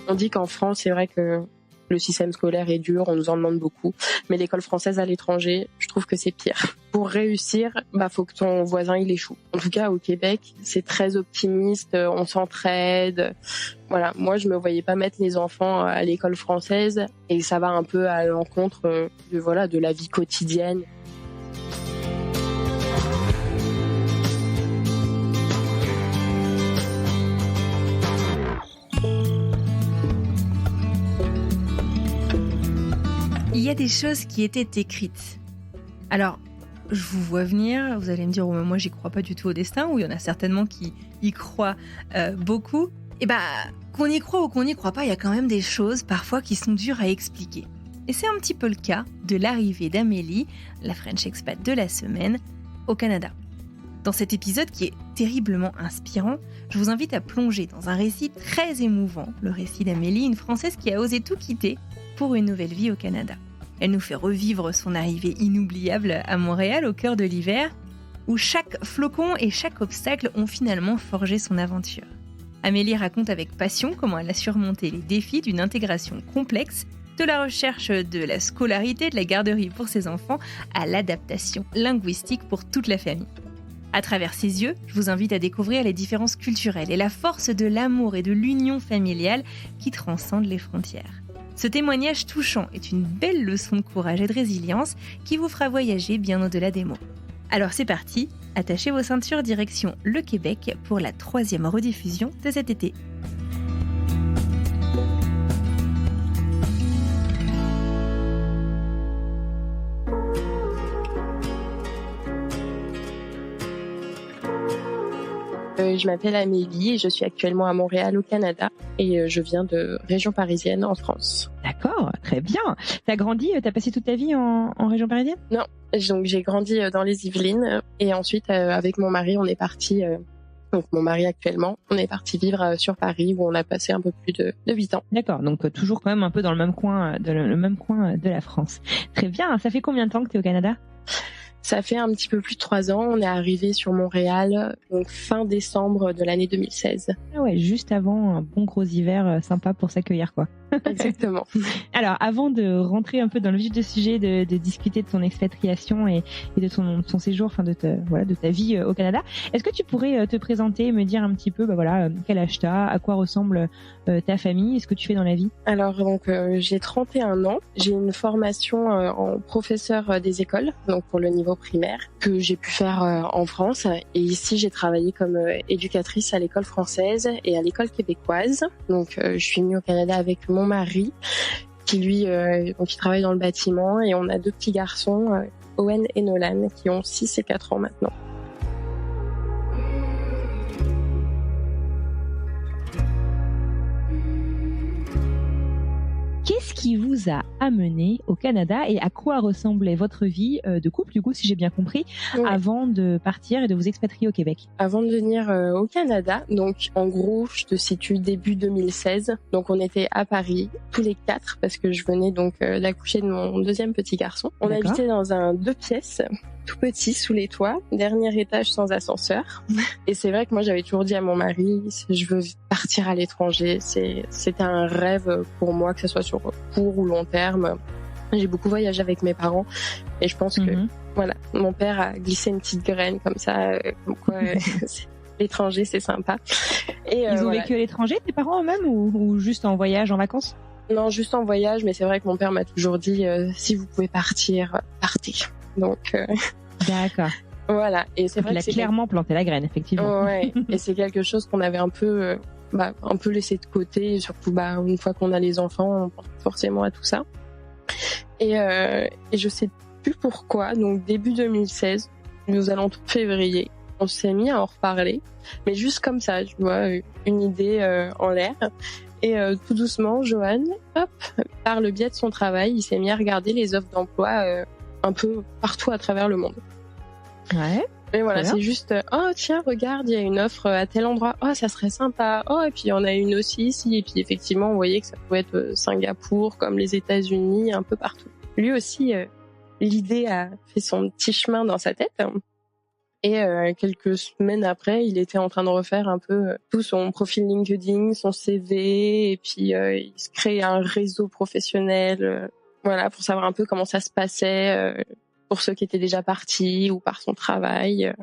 On dit qu'en France, c'est vrai que le système scolaire est dur, on nous en demande beaucoup. Mais l'école française à l'étranger, je trouve que c'est pire. Pour réussir, faut que ton voisin il échoue. En tout cas, au Québec, c'est très optimiste, on s'entraide. Voilà, moi je me voyais pas mettre les enfants à l'école française et ça va un peu à l'encontre de la vie quotidienne. Il y a des choses qui étaient écrites. Alors, je vous vois venir, vous allez me dire, moi j'y crois pas du tout au destin, ou il y en a certainement qui y croient beaucoup. Et qu'on y croit ou qu'on n'y croit pas, il y a quand même des choses parfois qui sont dures à expliquer. Et c'est un petit peu le cas de l'arrivée d'Amélie, la French expat de la semaine, au Canada. Dans cet épisode qui est terriblement inspirant, je vous invite à plonger dans un récit très émouvant, le récit d'Amélie, une Française qui a osé tout quitter pour une nouvelle vie au Canada. Elle nous fait revivre son arrivée inoubliable à Montréal au cœur de l'hiver, où chaque flocon et chaque obstacle ont finalement forgé son aventure. Amélie raconte avec passion comment elle a surmonté les défis d'une intégration complexe, de la recherche de la scolarité, de la garderie pour ses enfants, à l'adaptation linguistique pour toute la famille. À travers ses yeux, je vous invite à découvrir les différences culturelles et la force de l'amour et de l'union familiale qui transcendent les frontières. Ce témoignage touchant est une belle leçon de courage et de résilience qui vous fera voyager bien au-delà des mots. Alors c'est parti, attachez vos ceintures direction le Québec pour la 3e rediffusion de cet été. Je m'appelle Amélie et je suis actuellement à Montréal au Canada et je viens de région parisienne en France. D'accord, très bien. T'as passé toute ta vie en région parisienne ? Non, donc j'ai grandi dans les Yvelines et ensuite avec mon mari on est parti, donc mon mari actuellement, on est parti vivre sur Paris où on a passé un peu plus de 8 ans. D'accord, donc toujours quand même un peu dans le même coin de la France. Très bien, ça fait combien de temps que t'es au Canada ? Ça fait un petit peu plus de 3 ans. On est arrivé sur Montréal donc fin décembre de l'année 2016. Ah ouais, juste avant un bon gros hiver sympa pour s'accueillir, quoi. Exactement. Alors, avant de rentrer un peu dans le vif du sujet, de discuter de ton expatriation et de ton séjour, enfin de ta vie au Canada, est-ce que tu pourrais te présenter et me dire un petit peu, quel âge t'as, à quoi ressemble ta famille, et ce que tu fais dans la vie ? Alors donc j'ai 31 ans. J'ai une formation en professeur des écoles, donc pour le niveau primaire, que j'ai pu faire en France. Et ici, j'ai travaillé comme éducatrice à l'école française et à l'école québécoise. Donc je suis venue au Canada avec mon mari qui lui qui travaille dans le bâtiment et on a 2 petits garçons, Owen et Nolan, qui ont 6 et 4 ans maintenant. Qu'est-ce qui vous a amené au Canada et à quoi ressemblait votre vie de couple, du coup, si j'ai bien compris, avant de partir et de vous expatrier au Québec ? Avant de venir au Canada, donc en gros, je te situe début 2016. Donc on était à Paris, tous les 4, parce que je venais donc d'accoucher de mon 2e petit garçon. On habitait dans un 2 pièces, tout petit, sous les toits, dernier étage sans ascenseur. Et c'est vrai que moi j'avais toujours dit à mon mari, je veux partir à l'étranger. C'était un rêve pour moi, que ce soit sur court ou long terme. J'ai beaucoup voyagé avec mes parents et je pense que mon père a glissé une petite graine comme ça, comme quoi l'étranger c'est sympa. Et ils ont vécu à l'étranger, tes parents eux-mêmes, ou juste en voyage, en vacances ? Non, juste en voyage, mais c'est vrai que mon père m'a toujours dit si vous pouvez partir, partez. Donc d'accord. Voilà, et c'est vrai qu'il a clairement planté la graine, effectivement. Ouais, et c'est quelque chose qu'on avait un peu laissé de côté, et surtout une fois qu'on a les enfants, on pense forcément à tout ça. Et je sais plus pourquoi, donc début 2016, nous alentours de février, on s'est mis à en reparler, mais juste comme ça, tu vois, une idée en l'air. Et tout doucement, Johan, par le biais de son travail, il s'est mis à regarder les offres d'emploi un peu partout à travers le monde. Ouais. Et voilà, c'est juste, oh tiens, regarde, il y a une offre à tel endroit, oh ça serait sympa, oh et puis il y en a une aussi ici, et puis effectivement on voyait que ça pouvait être Singapour, comme les États-Unis, un peu partout. Lui aussi, l'idée a fait son petit chemin dans sa tête, Et quelques semaines après, il était en train de refaire un peu tout son profil LinkedIn, son CV, et puis il se crée un réseau professionnel, voilà, pour savoir un peu comment ça se passait pour ceux qui étaient déjà partis ou par son travail.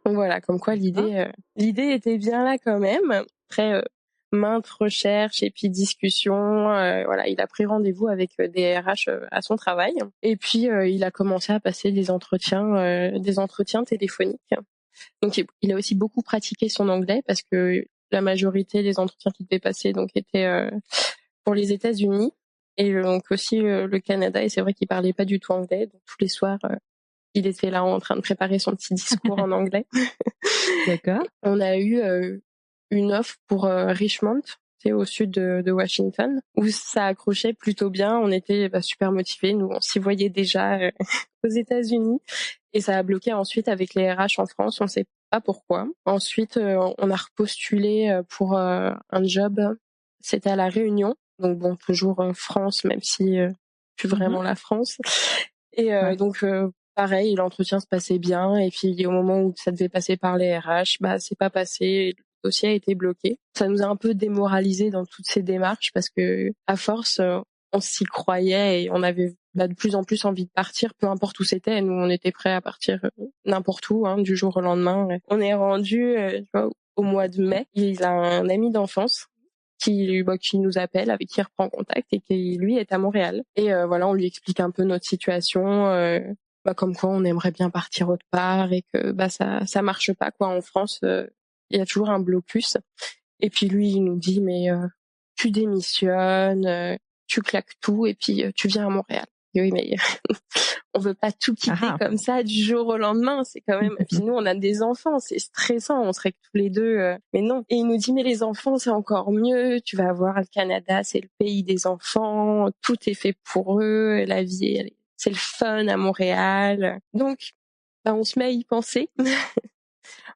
Donc voilà, comme quoi l'idée était bien là quand même. Après maintes recherches et puis discussions, voilà, il a pris rendez-vous avec des RH à son travail. Et puis il a commencé à passer des entretiens téléphoniques. Donc il a aussi beaucoup pratiqué son anglais parce que la majorité des entretiens qu'il devait passer donc étaient pour les États-Unis et donc aussi le Canada. Et c'est vrai qu'il parlait pas du tout anglais. Donc tous les soirs il était là en train de préparer son petit discours en anglais. D'accord. On a eu une offre pour Richmond, c'est au sud de Washington, où ça accrochait plutôt bien. On était super motivés. Nous, on s'y voyait déjà aux États-Unis. Et ça a bloqué ensuite avec les RH en France. On sait pas pourquoi. Ensuite, on a repostulé pour un job. C'était à La Réunion. Donc bon, toujours France, même si plus vraiment la France. Et donc pareil, l'entretien se passait bien. Et puis au moment où ça devait passer par les RH, c'est pas passé. Le dossier a été bloqué. Ça nous a un peu démoralisé dans toutes ces démarches parce que à force, on s'y croyait et on avait de plus en plus envie de partir, peu importe où c'était. Nous, on était prêts à partir n'importe où, du jour au lendemain. On est rendu au mois de mai. Il a un ami d'enfance qui nous appelle, avec qui il reprend contact et qui lui est à Montréal. Et voilà, on lui explique un peu notre situation, comme quoi on aimerait bien partir autre part et que ça marche pas quoi en France. Il y a toujours un blocus. Et puis lui, il nous dit mais tu démissionnes, tu claques tout et puis tu viens à Montréal. Et oui, mais on veut pas tout quitter comme ça du jour au lendemain. C'est quand même. Et puis nous, on a des enfants, c'est stressant. On serait que tous les deux, mais non. Et il nous dit mais les enfants, c'est encore mieux. Tu vas voir, le Canada, c'est le pays des enfants. Tout est fait pour eux. La vie, c'est le fun à Montréal. Donc, on se met à y penser.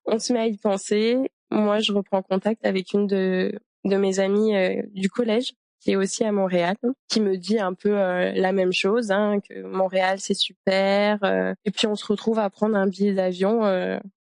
On se met à y penser. Moi, je reprends contact avec une de mes amies du collège, qui est aussi à Montréal, qui me dit un peu la même chose, que Montréal c'est super. Et puis on se retrouve à prendre un billet d'avion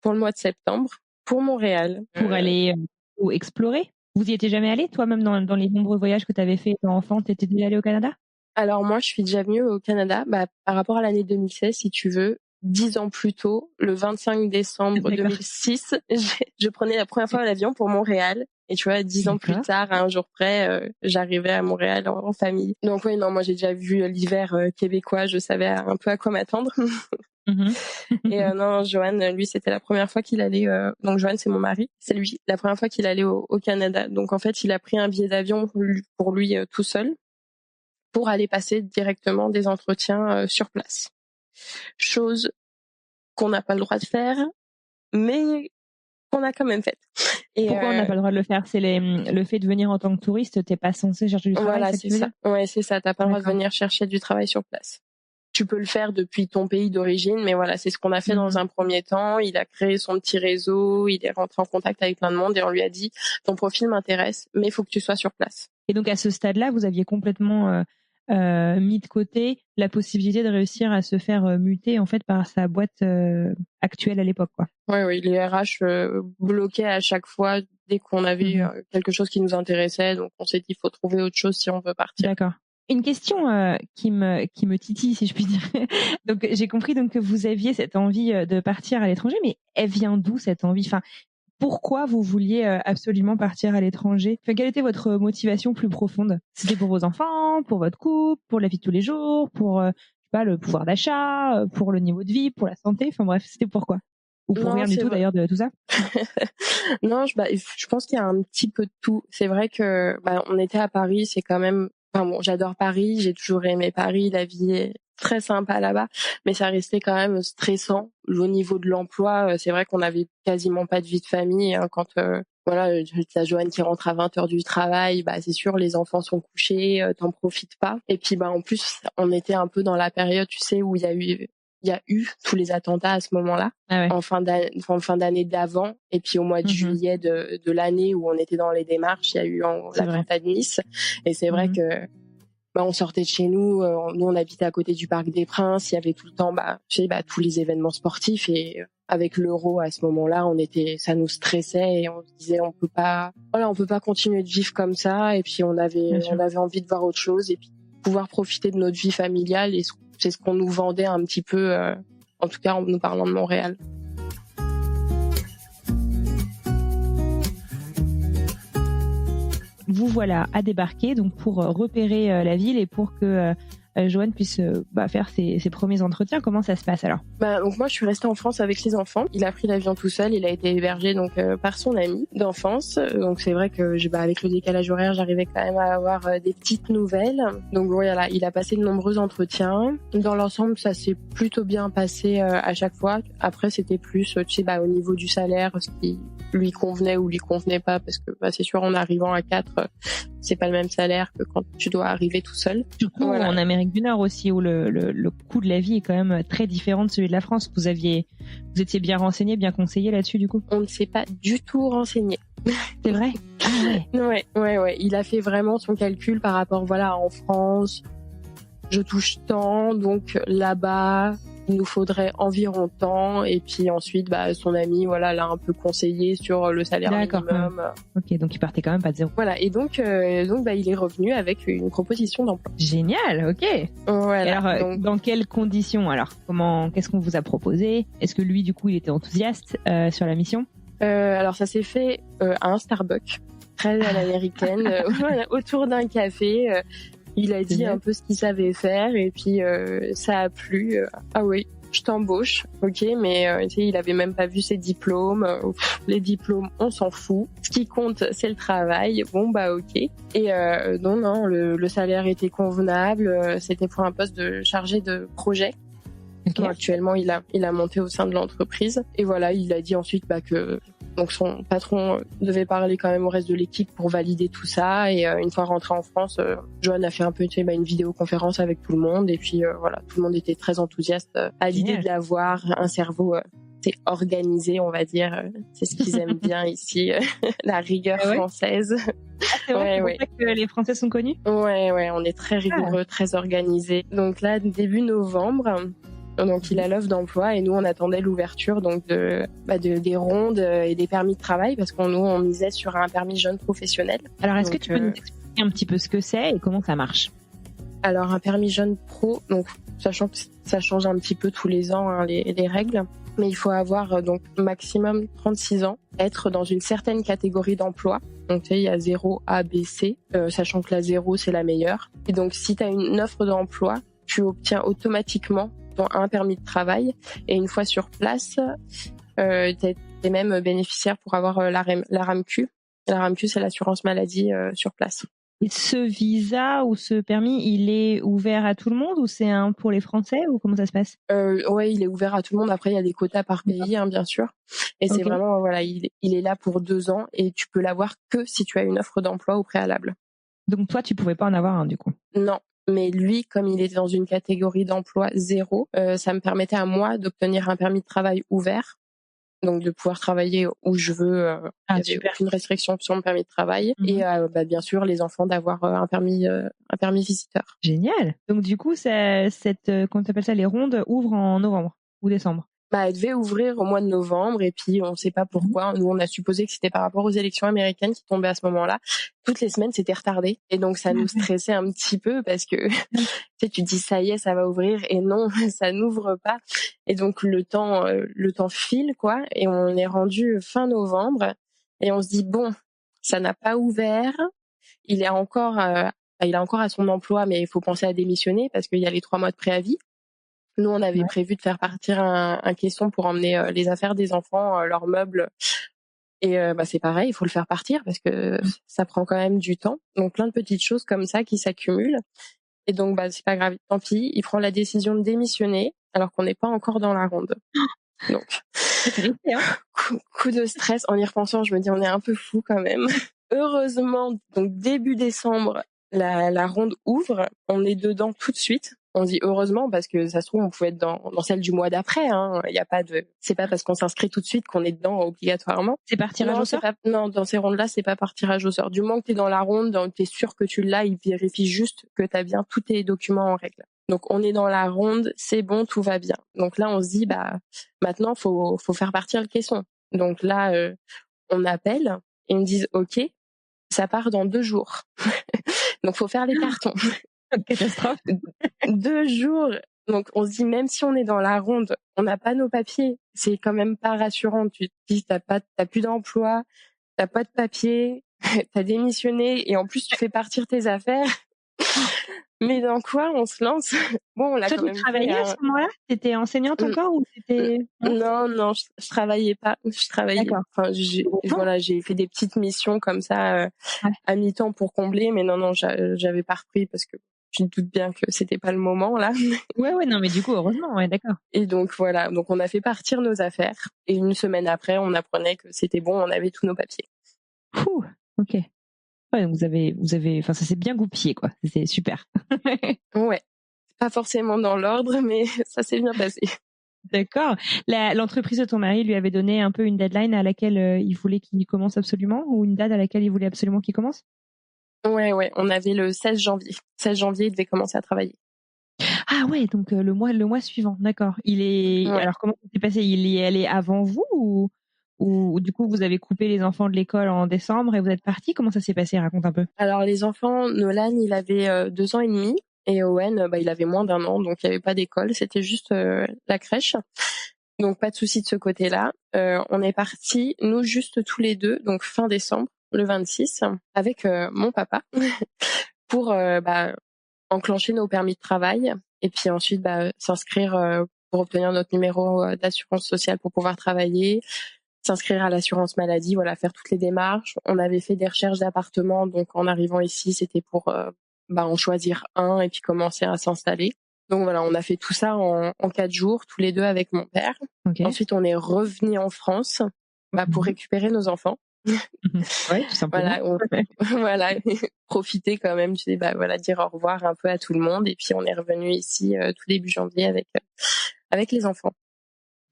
pour le mois de septembre pour Montréal. Pour aller ou explorer. Vous y étiez jamais allé, toi-même dans les nombreux voyages que tu avais fait étant enfant, t'étais déjà allé au Canada? Alors moi, je suis déjà venue au Canada, par rapport à l'année 2016, si tu veux. 10 ans plus tôt, le 25 décembre 2006, je prenais la première fois l'avion pour Montréal. Et tu vois, 10 ans plus tard, à un jour près, j'arrivais à Montréal en famille. Donc oui, non, moi j'ai déjà vu l'hiver québécois, je savais un peu à quoi m'attendre. Et non, Johan, lui, c'était la première fois qu'il allait. Donc Johan, c'est mon mari, c'est lui, la première fois qu'il allait au Canada. Donc en fait, il a pris un billet d'avion pour lui tout seul, pour aller passer directement des entretiens sur place. Chose qu'on n'a pas le droit de faire, mais qu'on a quand même faite. Et pourquoi on n'a pas le droit de le faire? C'est le fait de venir en tant que touriste, t'es pas censé chercher du travail. Voilà, c'est ça. Ouais, c'est ça. T'as pas le droit de venir chercher du travail sur place. Tu peux le faire depuis ton pays d'origine, mais voilà, c'est ce qu'on a fait dans un premier temps. Il a créé son petit réseau, il est rentré en contact avec plein de monde et on lui a dit ton profil m'intéresse, mais il faut que tu sois sur place. Et donc à ce stade-là, vous aviez complètement mis de côté la possibilité de réussir à se faire muter en fait par sa boîte actuelle à l'époque, quoi. Oui, les RH bloquaient à chaque fois dès qu'on avait quelque chose qui nous intéressait, donc on s'est dit il faut trouver autre chose si on veut partir. D'accord. Une question qui me titille, si je puis dire. Donc j'ai compris donc que vous aviez cette envie de partir à l'étranger, mais elle vient d'où cette envie? Enfin, pourquoi vous vouliez absolument partir à l'étranger? Enfin, quelle était votre motivation plus profonde? C'était pour vos enfants, pour votre couple, pour la vie de tous les jours, pour je sais pas, le pouvoir d'achat, pour le niveau de vie, pour la santé? Enfin bref, c'était pourquoi? Ou pour rien du tout d'ailleurs de tout ça? Non, je pense qu'il y a un petit peu de tout. C'est vrai que on était à Paris, c'est quand même. Enfin bon, j'adore Paris, j'ai toujours aimé Paris, la vie est très sympa là-bas, mais ça restait quand même stressant. Au niveau de l'emploi, c'est vrai qu'on avait quasiment pas de vie de famille quand t'as Joanne qui rentre à 20h du travail, c'est sûr les enfants sont couchés, t'en profites pas. Et puis en plus, on était un peu dans la période, tu sais, où il y a eu tous les attentats à ce moment-là, en fin d'année d'avant, et puis au mois de juillet de l'année où on était dans les démarches, il y a eu l'attentat de Nice, et c'est vrai que on sortait de chez nous. Nous, on habitait à côté du Parc des Princes. Il y avait tout le temps, tous les événements sportifs. Et avec l'Euro à ce moment-là, ça nous stressait et on se disait, on peut pas continuer de vivre comme ça. Et puis on avait envie de voir autre chose et puis pouvoir profiter de notre vie familiale. Et c'est ce qu'on nous vendait un petit peu, en tout cas en nous parlant de Montréal. Vous voilà à débarquer donc pour repérer la ville et pour que Johan puisse faire ses premiers entretiens. Comment ça se passe alors? Donc moi je suis restée en France avec les enfants. Il a pris l'avion tout seul. Il a été hébergé donc par son ami d'enfance. Donc c'est vrai que avec le décalage horaire, j'arrivais quand même à avoir des petites nouvelles. Donc voilà, il a passé de nombreux entretiens. Dans l'ensemble, ça s'est plutôt bien passé à chaque fois. Après c'était plus au niveau du salaire, ce qui lui convenait ou lui convenait pas, parce que c'est sûr, en arrivant à 4, c'est pas le même salaire que quand tu dois arriver tout seul. Surtout en Amérique du Nord aussi, où le coût de la vie est quand même très différent de celui de la France. Vous étiez bien renseigné, bien conseillé là-dessus du coup? On ne s'est pas du tout renseigné. C'est vrai? Ouais. Il a fait vraiment son calcul par rapport, en France, je touche tant, donc là-bas, il nous faudrait environ tant. Et puis ensuite, son ami, l'a un peu conseillé sur le salaire minimum. Ok, donc il partait quand même pas de zéro. Voilà, et donc il est revenu avec une proposition d'emploi. Génial, ok. Voilà. Et alors, dans quelles conditions alors? Qu'est-ce qu'on vous a proposé? Est-ce que lui, du coup, il était enthousiaste sur la mission? Alors ça s'est fait à un Starbucks, très à l'américaine, autour d'un café. Il a dit un peu ce qu'il savait faire et puis ça a plu. Ah oui, je t'embauche, ok, mais il avait même pas vu ses diplômes. Les diplômes, on s'en fout. Ce qui compte, c'est le travail. Bon ok. Et non, le salaire était convenable. C'était pour un poste de chargé de projet. Okay. Actuellement, il a monté au sein de l'entreprise. Et voilà, il a dit ensuite que donc son patron devait parler quand même au reste de l'équipe pour valider tout ça. Et une fois rentré en France, Johan a fait un peu une vidéoconférence avec tout le monde. Et puis tout le monde était très enthousiaste à l'idée de l'avoir. Un cerveau c'est organisé, on va dire. C'est ce qu'ils aiment bien ici, la rigueur française. C'est vrai, c'est pour ça que les Français sont connus. Ouais, on est très rigoureux, très organisé. Donc là, début novembre. Donc il a l'offre d'emploi et nous on attendait l'ouverture donc des rondes et des permis de travail parce on misait sur un permis jeune professionnel. Alors est-ce que tu peux nous expliquer un petit peu ce que c'est et comment ça marche? Alors un permis jeune pro, donc sachant que ça change un petit peu tous les ans les règles, mais il faut avoir donc maximum 36 ans, être dans une certaine catégorie d'emploi. Donc il y a 0, A, B, C, sachant que la 0 c'est la meilleure. Et donc si tu as une offre d'emploi, tu obtiens automatiquement un permis de travail et une fois sur place, t'es même bénéficiaire pour avoir la RAMQ. La RAMQ, c'est l'assurance maladie sur place. Et ce visa ou ce permis, il est ouvert à tout le monde ou c'est un pour les Français ou comment ça se passe? Ouais, il est ouvert à tout le monde. Après, il y a des quotas par pays, bien sûr. Et c'est vraiment, il est là pour 2 ans et tu peux l'avoir que si tu as une offre d'emploi au préalable. Donc toi, tu pouvais pas en avoir un du coup? Non. Mais lui, comme il était dans une catégorie d'emploi 0, ça me permettait à moi d'obtenir un permis de travail ouvert, donc de pouvoir travailler où je veux. Il n'y avait aucune restriction sur mon permis de travail. Et bien sûr, les enfants d'avoir un permis visiteur. Génial. Donc du coup, comment t'appelles ça, les rondes ouvrent en novembre ou décembre? Elle devait ouvrir au mois de novembre et puis on ne sait pas pourquoi. Nous, on a supposé que c'était par rapport aux élections américaines qui tombaient à ce moment-là. Toutes les semaines, c'était retardé. Et donc, ça nous stressait un petit peu parce que tu dis ça y est, ça va ouvrir et non, ça n'ouvre pas. Et donc, le temps file, quoi. Et on est rendu fin novembre et on se dit, bon, ça n'a pas ouvert. Il est encore à son emploi, mais il faut penser à démissionner parce qu'il y a les 3 mois de préavis. Nous, on avait prévu de faire partir un caisson pour emmener les affaires des enfants, leurs meubles. Et c'est pareil, il faut le faire partir parce que ça prend quand même du temps. Donc, plein de petites choses comme ça qui s'accumulent. Et donc, c'est pas grave, tant pis. Il prend la décision de démissionner alors qu'on n'est pas encore dans la ronde. Donc, coup de stress. En y repensant, je me dis, on est un peu fou quand même. Heureusement, donc début décembre, la ronde ouvre. On est dedans tout de suite. On dit heureusement parce que ça se trouve on pouvait être dans celle du mois d'après. Hein. Il y a pas de, c'est pas parce qu'on s'inscrit tout de suite qu'on est dedans obligatoirement. C'est par tirage au sort? Non, dans ces rondes-là, c'est pas par tirage au sort. Du moment que t'es dans la ronde, t'es sûr que tu l'as, ils vérifient juste que t'as bien tous tes documents en règle. Donc on est dans la ronde, c'est bon, tout va bien. Donc là on se dit maintenant faut faire partir le caisson. Donc là on appelle et ils me disent OK, ça part dans 2 jours. Donc faut faire les cartons. Catastrophe. 2 jours. Donc on se dit même si on est dans la ronde, on n'a pas nos papiers, c'est quand même pas rassurant. Tu te dis t'as plus d'emploi, t'as pas de papiers, t'as démissionné et en plus tu fais partir tes affaires. Mais dans quoi on se lance? Bon, on l'a quand même fait. Tu travaillais à ce moment-là? T'étais enseignante encore ou c'était... Non, je travaillais pas. Je travaillais. D'accord. Enfin, j'ai fait des petites missions comme ça à mi-temps pour combler, mais non, j'avais pas repris parce que je me doute bien que c'était pas le moment là. Ouais, non, mais du coup, heureusement, ouais, d'accord. Et donc voilà, donc on a fait partir nos affaires et une semaine après, on apprenait que c'était bon, on avait tous nos papiers. Ouh, ok. Ouais, donc vous avez, enfin, ça s'est bien goupillé, quoi. C'est super. Ouais, pas forcément dans l'ordre, mais ça s'est bien passé. D'accord. L'entreprise de ton mari lui avait donné un peu une deadline à laquelle il voulait qu'il commence absolument, ou une date à laquelle il voulait absolument qu'il commence? Ouais, on avait le 16 janvier. 16 janvier, il devait commencer à travailler. Ah ouais, donc le mois suivant, d'accord. Ouais. Alors comment ça s'est passé? Il y est allé avant vous ou du coup vous avez coupé les enfants de l'école en décembre et vous êtes partis? Comment ça s'est passé? Raconte un peu. Alors les enfants, Nolan, il avait 2 ans et demi et Owen, il avait moins d'1 an, donc il y avait pas d'école, c'était juste la crèche. Donc pas de souci de ce côté-là. On est partis, nous juste tous les deux, donc fin décembre, le 26, avec mon papa pour enclencher nos permis de travail et puis ensuite s'inscrire pour obtenir notre numéro d'assurance sociale pour pouvoir travailler, s'inscrire à l'assurance maladie, voilà, faire toutes les démarches. On avait fait des recherches d'appartements, donc en arrivant ici, c'était pour en choisir un et puis commencer à s'installer. Donc voilà, on a fait tout ça en 4 jours, tous les deux avec mon père. Okay. Ensuite, on est revenu en France pour récupérer nos enfants. Ouais, tout simplement. Voilà, profiter quand même, tu sais, dire au revoir un peu à tout le monde. Et puis on est revenu ici tout début janvier avec les enfants.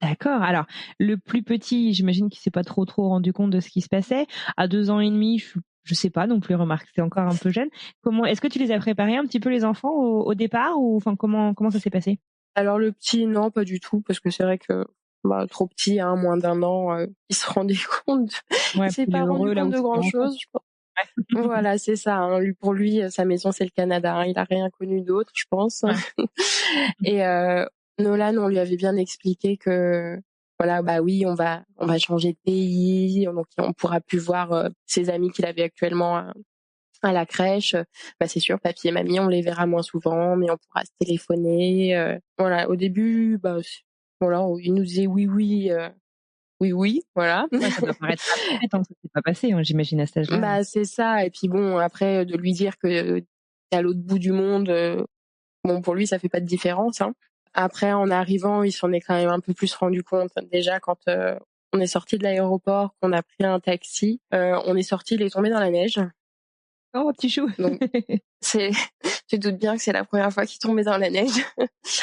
D'accord. Alors, le plus petit, j'imagine qu'il s'est pas trop rendu compte de ce qui se passait. À 2 ans et demi, je sais pas non plus, remarque, c'est encore un peu jeune. Est-ce que tu les as préparés un petit peu les enfants au départ ou enfin comment ça s'est passé? Alors le petit, non, pas du tout, parce que c'est vrai que trop petit, hein, moins d'1 an, il se rendait compte. Ouais, il s'est pas rendu compte de grand chose, je pense. Ouais. Voilà, c'est ça. Hein. Pour lui, sa maison c'est le Canada. Hein. Il a rien connu d'autre, je pense. Ouais. Et Nolan, on lui avait bien expliqué que voilà, oui, on va changer de pays, donc on pourra plus voir ses amis qu'il avait actuellement à la crèche. C'est sûr, papy et mamie, on les verra moins souvent, mais on pourra se téléphoner. Voilà, au début, voilà, il nous disait oui, voilà. Ouais, ça doit paraître très tant que ça s'est pas passé, hein, j'imagine à cet âge-là. C'est ça. Et puis bon, après de lui dire que t'es à l'autre bout du monde, pour lui ça fait pas de différence. Hein. Après, en arrivant, il s'en est quand même un peu plus rendu compte. Déjà, quand on est sorti de l'aéroport, qu'on a pris un taxi, on est sorti, il est tombé dans la neige. Oh, petit chou. Donc, tu te doutes bien que c'est la première fois qu'il tombait dans la neige.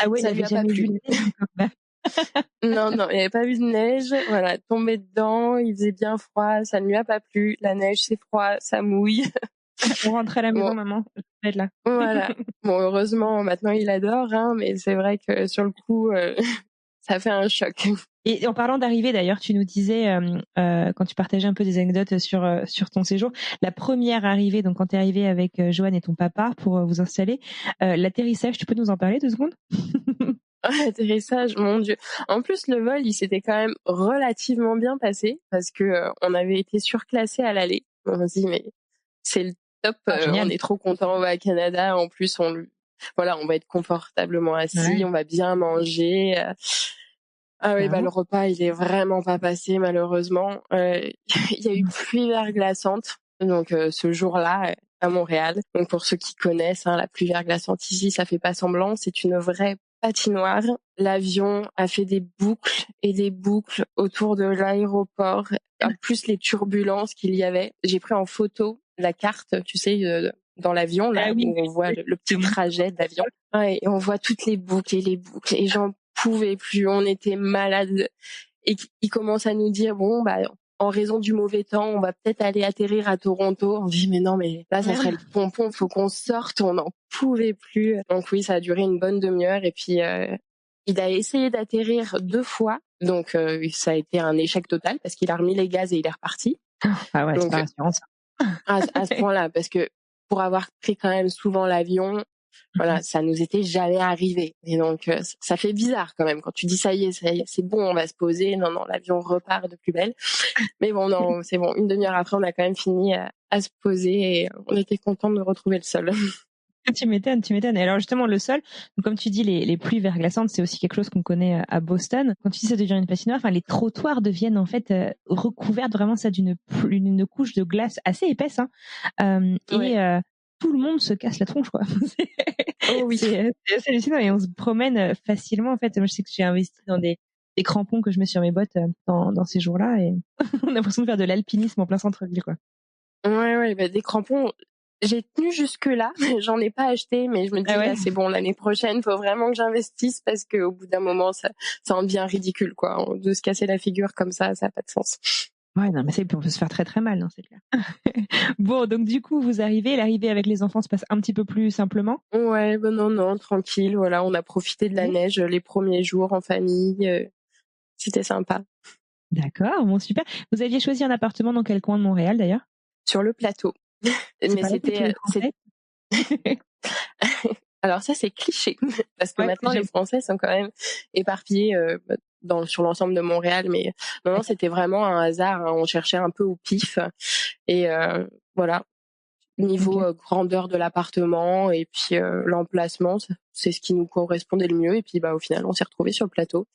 Ah oui, ça lui a pas plu. Non, il n'avait pas vu de neige. Voilà, tombé dedans, il faisait bien froid, ça ne lui a pas plu. La neige, c'est froid, ça mouille. On rentre à la maison, maman. Je vais être là. Voilà. Bon, heureusement, maintenant il adore, hein, mais c'est vrai que sur le coup, ça fait un choc. Et en parlant d'arrivée, d'ailleurs, tu nous disais, quand tu partageais un peu des anecdotes sur ton séjour, la première arrivée, donc quand tu es arrivé avec Joanne et ton papa pour vous installer, l'atterrissage, tu peux nous en parler 2 secondes? L'atterrissage, mon Dieu. En plus, le vol, il s'était quand même relativement bien passé parce que on avait été surclassé à l'aller. On se dit, mais c'est le top, on est trop content, on va à Canada. En plus, on va être confortablement assis, on va bien manger. Ah oui, le repas, il est vraiment pas passé, malheureusement. Il y a eu pluie verglaçante, donc ce jour-là, à Montréal. Donc pour ceux qui connaissent, la pluie verglaçante ici, ça fait pas semblant, c'est une vraie patinoire. L'avion a fait des boucles et des boucles autour de l'aéroport, en plus les turbulences qu'il y avait. J'ai pris en photo la carte, tu sais, dans l'avion, là, oui. où on voit le petit trajet d'avion. Ouais, et on voit toutes les boucles. Et j'en pouvais plus. On était malades. Et ils commencent à nous dire, bon, bah, en raison du mauvais temps, on va peut-être aller atterrir à Toronto. On dit, mais non, mais là, ça serait le pompon. Faut qu'on sorte. On n'en pouvait plus. Donc oui, ça a duré une bonne demi-heure. Et puis, il a essayé d'atterrir 2 fois. Donc, ça a été un échec total parce qu'il a remis les gaz et il est reparti. Ah ouais, donc, c'est pas rassurant, ça. À ce point-là, parce que pour avoir pris quand même souvent l'avion, voilà, ça nous était jamais arrivé. Et donc, ça fait bizarre quand même quand tu dis ça y est, c'est bon, on va se poser. Non, l'avion repart de plus belle. Mais bon, non, c'est bon. Une demi-heure après, on a quand même fini à se poser et on était contents de retrouver le sol. Tu m'étonnes. Et alors justement, le sol, donc comme tu dis, les pluies verglaçantes, c'est aussi quelque chose qu'on connaît à Boston. Quand tu dis ça devient une patinoire, enfin les trottoirs deviennent en fait recouverts vraiment ça d'une couche de glace assez épaisse, hein. Et tout le monde se casse la tronche, quoi. Oh oui. C'est assez hallucinant et on se promène facilement. En fait, moi je sais que j'ai investi dans des crampons que je mets sur mes bottes dans ces jours-là et on a l'impression de faire de l'alpinisme en plein centre-ville, quoi. Ouais, bah, des crampons. J'ai tenu jusque-là, j'en ai pas acheté, mais je me dis là, c'est bon, l'année prochaine, faut vraiment que j'investisse parce qu'au bout d'un moment, ça en devient ridicule, quoi. De se casser la figure comme ça a pas de sens. Ouais, non, mais on peut se faire très très mal, non, c'est clair. Bon, donc du coup, l'arrivée avec les enfants se passe un petit peu plus simplement? Ouais, ben non, tranquille, voilà, on a profité de la neige les premiers jours en famille, c'était sympa. D'accord, bon, super. Vous aviez choisi un appartement dans quel coin de Montréal, d'ailleurs? Sur le plateau. Mais c'était alors ça c'est cliché parce que maintenant les Français sont quand même éparpillés sur l'ensemble de Montréal, mais non, c'était vraiment un hasard, hein. On cherchait un peu au pif et voilà, niveau grandeur de l'appartement et puis l'emplacement, c'est ce qui nous correspondait le mieux et puis bah au final on s'est retrouvés sur le plateau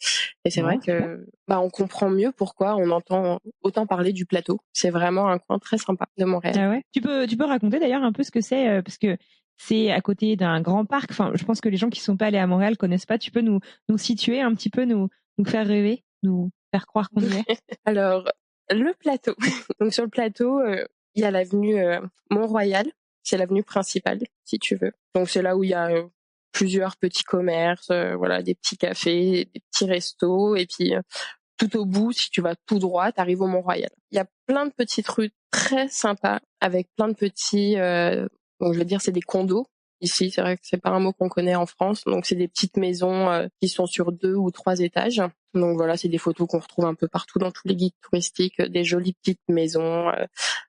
et c'est vrai que bah on comprend mieux pourquoi on entend autant parler du plateau. C'est vraiment un coin très sympa de Montréal. Ah ouais. Tu peux raconter d'ailleurs un peu ce que c'est parce que c'est à côté d'un grand parc. Enfin, je pense que les gens qui sont pas allés à Montréal connaissent pas. Tu peux nous situer un petit peu, nous faire rêver, nous faire croire qu'on y est. Alors, le plateau. Donc sur le plateau, il y a l'avenue Mont-Royal, c'est l'avenue principale, si tu veux. Donc c'est là où il y a plusieurs petits commerces, voilà, des petits cafés, des petits restos, et puis tout au bout, si tu vas tout droit, t'arrives au Mont-Royal. Il y a plein de petites rues très sympas avec plein de petits, donc je veux dire, c'est des condos. Ici, c'est vrai que c'est pas un mot qu'on connaît en France, donc c'est des petites maisons qui sont sur 2 ou 3 étages. Donc voilà, c'est des photos qu'on retrouve un peu partout dans tous les guides touristiques, des jolies petites maisons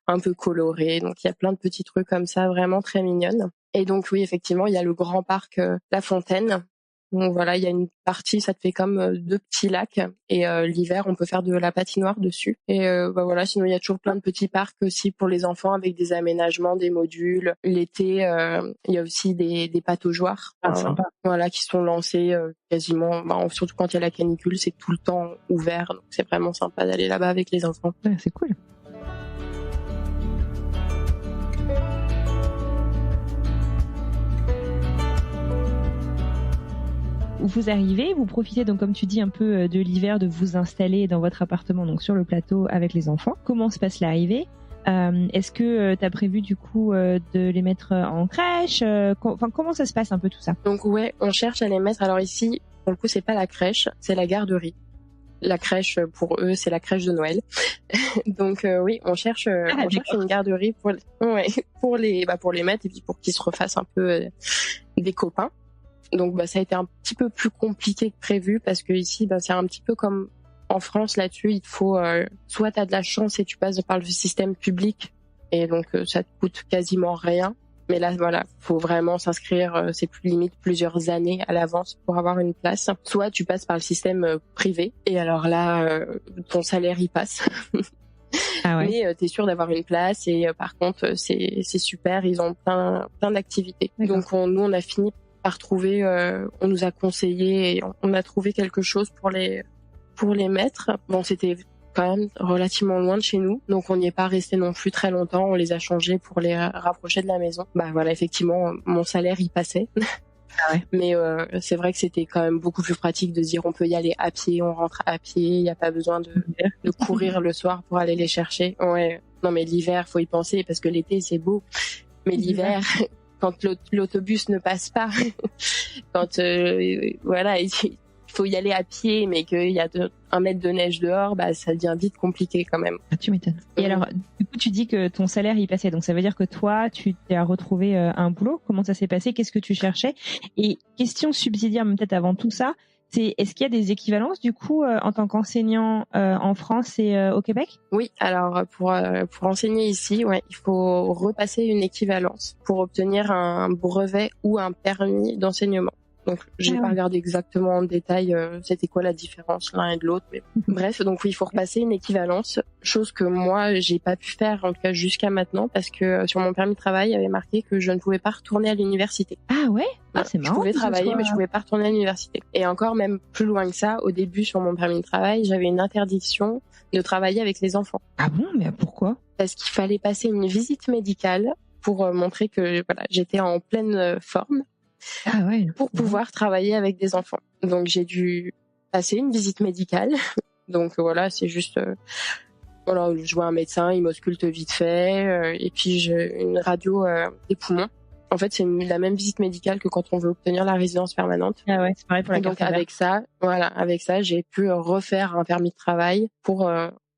un peu colorées. Donc il y a plein de petits trucs comme ça, vraiment très mignonnes. Et donc oui, effectivement, il y a le grand parc La Fontaine. Donc voilà, il y a une partie, ça te fait comme 2 petits lacs et l'hiver on peut faire de la patinoire dessus. Et bah voilà, sinon il y a toujours plein de petits parcs aussi pour les enfants avec des aménagements, des modules. L'été, il y a aussi des pataugeoires, sympa. voilà, qui sont lancés quasiment, surtout quand il y a la canicule, c'est tout le temps ouvert. Donc c'est vraiment sympa d'aller là-bas avec les enfants. Ouais, c'est cool. Vous arrivez, vous profitez donc comme tu dis un peu de l'hiver de vous installer dans votre appartement donc sur le plateau avec les enfants. Comment se passe l'arrivée? Est-ce que tu as prévu du coup de les mettre en crèche? Comment ça se passe un peu tout ça? Donc ouais, on cherche à les mettre. Alors ici, pour le coup, c'est pas la crèche, c'est la garderie. La crèche pour eux, c'est la crèche de Noël. Donc oui, on cherche une garderie pour les mettre et puis pour qu'ils se refassent un peu des copains. Donc ça a été un petit peu plus compliqué que prévu parce que ici c'est un petit peu comme en France là-dessus, il te faut soit tu as de la chance et tu passes par le système public et donc ça te coûte quasiment rien, mais là voilà, faut vraiment s'inscrire, c'est plus limite plusieurs années à l'avance pour avoir une place. Soit tu passes par le système privé et alors là ton salaire y passe. Ah ouais. Mais t'es sûr d'avoir une place et par contre c'est super, ils ont plein d'activités. Donc nous on a fini par trouver, on nous a conseillé et on a trouvé quelque chose pour les mettre. Bon, c'était quand même relativement loin de chez nous, donc on n'y est pas resté non plus très longtemps. On les a changés pour les rapprocher de la maison. Bah voilà, effectivement, mon salaire y passait. Ah ouais. Mais c'est vrai que c'était quand même beaucoup plus pratique de dire on peut y aller à pied, on rentre à pied, il n'y a pas besoin de courir le soir pour aller les chercher. Ouais. Non mais l'hiver, faut y penser parce que l'été c'est beau. Mais l'hiver, quand l'autobus ne passe pas, quand voilà, il faut y aller à pied, mais qu'il y a 1 mètre de neige dehors, bah ça devient vite compliqué quand même. Ah, tu m'étonnes. Et alors, du coup, tu dis que ton salaire y passait, donc ça veut dire que toi, tu t'es retrouvé un boulot. Comment ça s'est passé? Qu'est-ce que tu cherchais? Et question subsidiaire, peut-être avant tout ça, c'est est-ce qu'il y a des équivalences du coup en tant qu'enseignant en France et au Québec? Oui, alors pour enseigner ici, ouais, il faut repasser une équivalence pour obtenir un brevet ou un permis d'enseignement. Donc j'ai pas regardé exactement en détail c'était quoi la différence l'un et de l'autre, mais bref, donc oui, il faut repasser une équivalence, chose que moi j'ai pas pu faire en tout cas jusqu'à maintenant parce que sur mon permis de travail il y avait marqué que je ne pouvais pas retourner à l'université. Ah ouais? Ah, c'est marrant. Je pouvais travailler mais je pouvais pas retourner à l'université. Et encore même plus loin que ça, au début sur mon permis de travail, j'avais une interdiction de travailler avec les enfants. Ah bon? Mais pourquoi? Parce qu'il fallait passer une visite médicale pour montrer que voilà, j'étais en pleine forme. Ah ouais. Pour pouvoir travailler avec des enfants. Donc j'ai dû passer une visite médicale. Donc voilà, c'est juste voilà, je vois un médecin, il m'ausculte vite fait et puis j'ai une radio des poumons. En fait, c'est la même visite médicale que quand on veut obtenir la résidence permanente. Ah ouais, c'est pareil pour la carte. Donc avec ça, j'ai pu refaire un permis de travail pour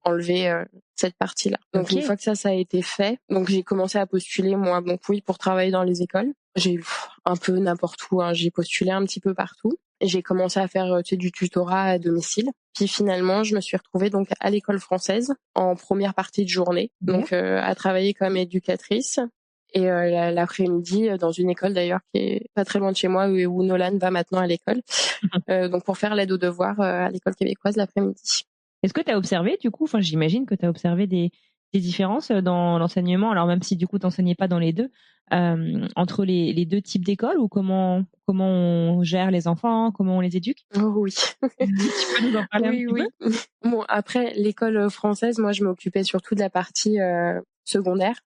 enlever cette partie-là. Donc une fois que ça a été fait, donc j'ai commencé à postuler moi, donc oui, pour travailler dans les écoles. J'ai un peu n'importe où, hein, j'ai postulé un petit peu partout. Et j'ai commencé à faire du tutorat à domicile. Puis finalement, je me suis retrouvée donc à l'école française en première partie de journée, donc à travailler comme éducatrice. Et l'après-midi dans une école d'ailleurs qui est pas très loin de chez moi où Nolan va maintenant à l'école. Donc pour faire l'aide aux devoirs à l'école québécoise l'après-midi. Est-ce que tu as observé du coup, j'imagine que tu as observé des différences dans l'enseignement, alors même si du coup tu n'enseignais pas dans les deux, entre les deux types d'écoles, ou comment on gère les enfants, comment on les éduque? Oh oui. Tu peux nous en parler un petit peu? Bon, après l'école française, moi je m'occupais surtout de la partie secondaire.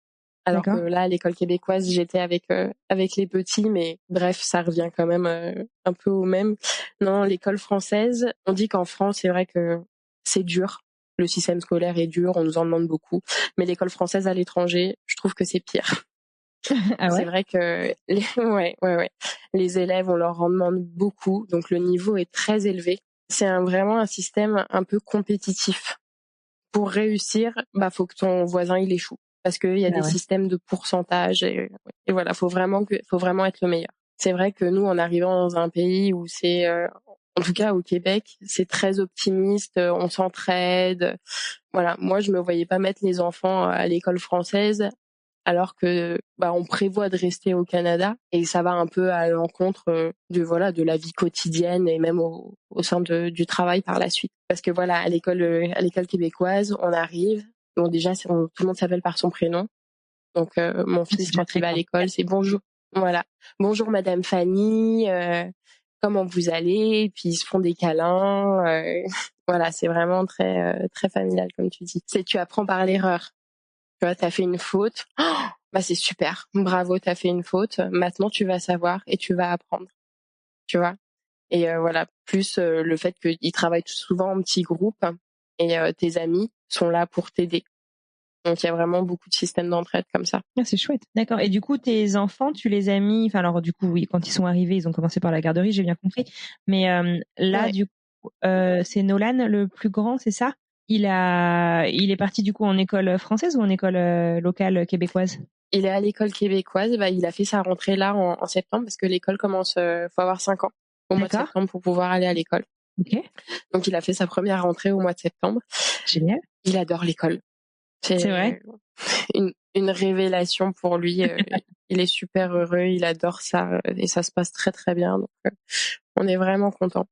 Alors que là, à l'école québécoise, j'étais avec les petits, mais bref, ça revient quand même un peu au même. Non, l'école française, on dit qu'en France, c'est vrai que c'est dur. Le système scolaire est dur, on nous en demande beaucoup. Mais l'école française à l'étranger, je trouve que c'est pire. Ah ouais? C'est vrai que les élèves, on leur en demande beaucoup, donc le niveau est très élevé. C'est vraiment un système un peu compétitif. Pour réussir, faut que ton voisin il échoue. Parce qu'il y a des systèmes de pourcentage et voilà, faut vraiment être le meilleur. C'est vrai que nous, en arrivant dans un pays où c'est, en tout cas au Québec, c'est très optimiste, on s'entraide. Voilà, moi je me voyais pas mettre les enfants à l'école française alors que on prévoit de rester au Canada et ça va un peu à l'encontre de la vie quotidienne et même au sein du travail par la suite. Parce que voilà, à l'école québécoise, on arrive. Bon, déjà, tout le monde s'appelle par son prénom. Donc, mon fils, quand il va à l'école, c'est bonjour. Voilà. Bonjour, Madame Fanny. Comment vous allez? Et puis, ils se font des câlins. Voilà, c'est vraiment très, très familial, comme tu dis. Tu apprends par l'erreur. Tu vois, t'as fait une faute. Oh, c'est super. Bravo, t'as fait une faute. Maintenant, tu vas savoir et tu vas apprendre. Tu vois? Et voilà, plus le fait qu'ils travaillent souvent en petits groupes et tes amis sont là pour t'aider. Donc il y a vraiment beaucoup de systèmes d'entraide comme ça. Ah, c'est chouette. D'accord. Et du coup, tes enfants, tu les as mis, alors du coup, oui, quand ils sont arrivés, ils ont commencé par la garderie, j'ai bien compris. Mais là, du coup, c'est Nolan le plus grand, c'est ça? Il est parti du coup en école française ou en école locale québécoise? Il est à l'école québécoise. Il a fait sa rentrée là en septembre parce que l'école commence, faut avoir 5 ans au mois de septembre pour pouvoir aller à l'école. Ok. Donc il a fait sa première rentrée au mois de septembre. Génial. Il adore l'école. C'est vrai. Une révélation pour lui. Il est super heureux, il adore ça et ça se passe très très bien. Donc on est vraiment content.